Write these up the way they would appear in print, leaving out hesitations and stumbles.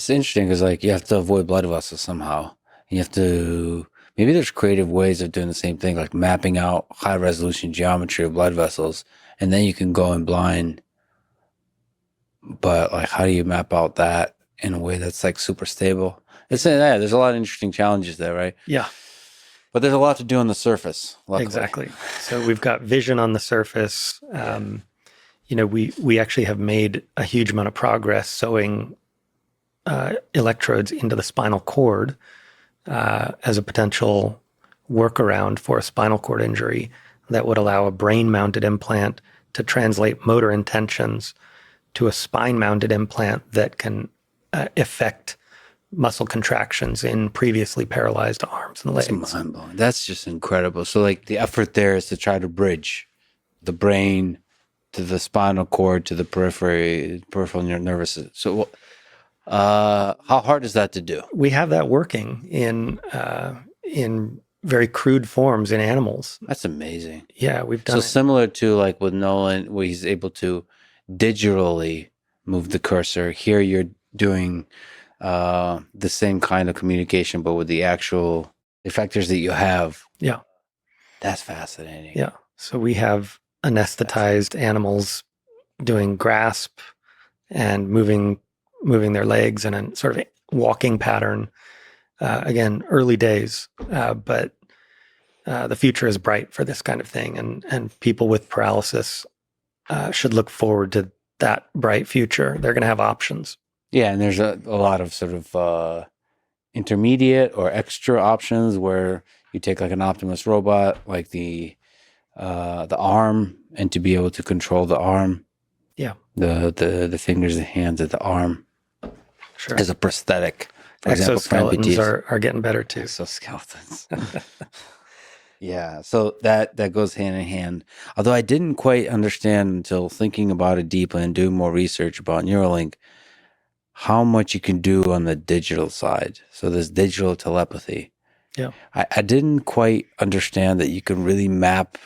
It's interesting because like you have to avoid blood vessels somehow. You have to maybe there's creative ways of doing the same thing, like mapping out high resolution geometry of blood vessels, and then you can go in blind. But like, how do you map out that in a way that's like super stable? It's yeah, there's a lot of interesting challenges there, right? Yeah. But there's a lot to do on the surface. Luckily. Exactly. So we've got vision on the surface. We actually have made a huge amount of progress sewing electrodes into the spinal cord as a potential workaround for a spinal cord injury that would allow a brain-mounted implant to translate motor intentions to a spine-mounted implant that can affect muscle contractions in previously paralyzed arms and legs. That's mind-blowing. That's just incredible. So like the effort there is to try to bridge the brain to the spinal cord to the peripheral nervous system. So how hard is that to do? We have that working in very crude forms in animals. That's amazing. Yeah, we've done so similar to like with Nolan, where he's able to digitally move the cursor. Here you're doing the same kind of communication, but with the actual effectors that you have. Yeah. That's fascinating. Yeah. So we have anesthetized animals doing grasp and moving their legs in a sort of walking pattern. Again, early days, but the future is bright for this kind of thing. And people with paralysis should look forward to that bright future. They're going to have options. Yeah, and there's a lot of sort of intermediate or extra options where you take like an Optimus robot, like the arm, and to be able to control the arm. Yeah. The fingers, the hands, and the arm. Sure. As a prosthetic. For Exoskeletons are getting better too. Exoskeletons. Yeah, so that goes hand in hand. Although I didn't quite understand until thinking about it deeply and doing more research about Neuralink, how much you can do on the digital side. So there's digital telepathy. Yeah. I didn't quite understand that you can really map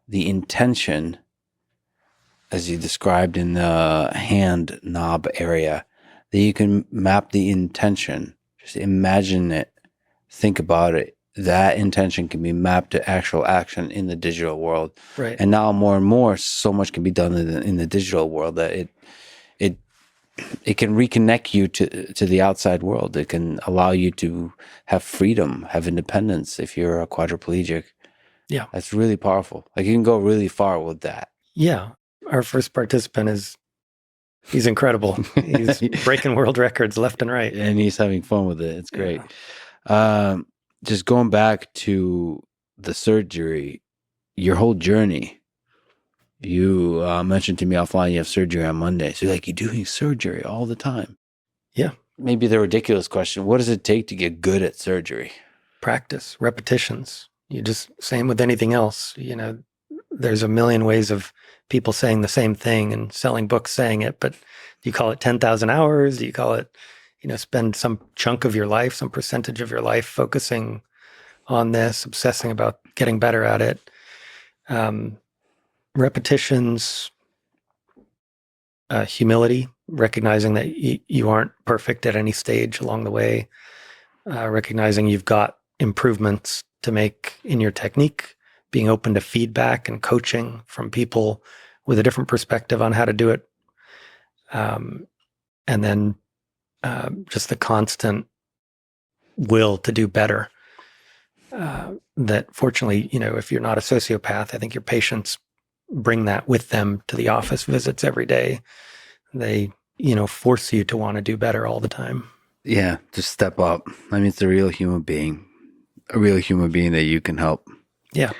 the intention, as you described in the hand knob area, that you can map the intention. Just imagine it, think about it. That intention can be mapped to actual action in the digital world. Right. And now more and more, so much can be done in the digital world that it can reconnect you to the outside world. It can allow you to have freedom, have independence if you're a quadriplegic. Yeah. That's really powerful. Like you can go really far with that. Yeah. Our first participant he's incredible. He's breaking world records left and right. And he's having fun with it. It's great. Yeah. Just going back to the surgery, your whole journey, you mentioned to me offline you have surgery on Monday. So you're doing surgery all the time. Yeah. Maybe the ridiculous question, what does it take to get good at surgery? Practice, repetitions. Same with anything else. There's a million ways of people saying the same thing and selling books saying it, but do you call it 10,000 hours? Do you call it, spend some chunk of your life, some percentage of your life focusing on this, obsessing about getting better at it? Repetitions, humility, recognizing that you aren't perfect at any stage along the way, recognizing you've got improvements to make in your technique, being open to feedback and coaching from people with a different perspective on how to do it. And then just the constant will to do better. That fortunately, if you're not a sociopath, I think your patients bring that with them to the office visits every day. They, force you to want to do better all the time. Yeah, just step up. I mean, it's a real human being that you can help. Yeah.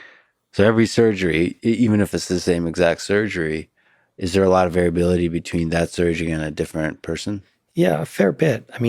So every surgery, even if it's the same exact surgery, is there a lot of variability between that surgery and a different person? Yeah, a fair bit. I mean,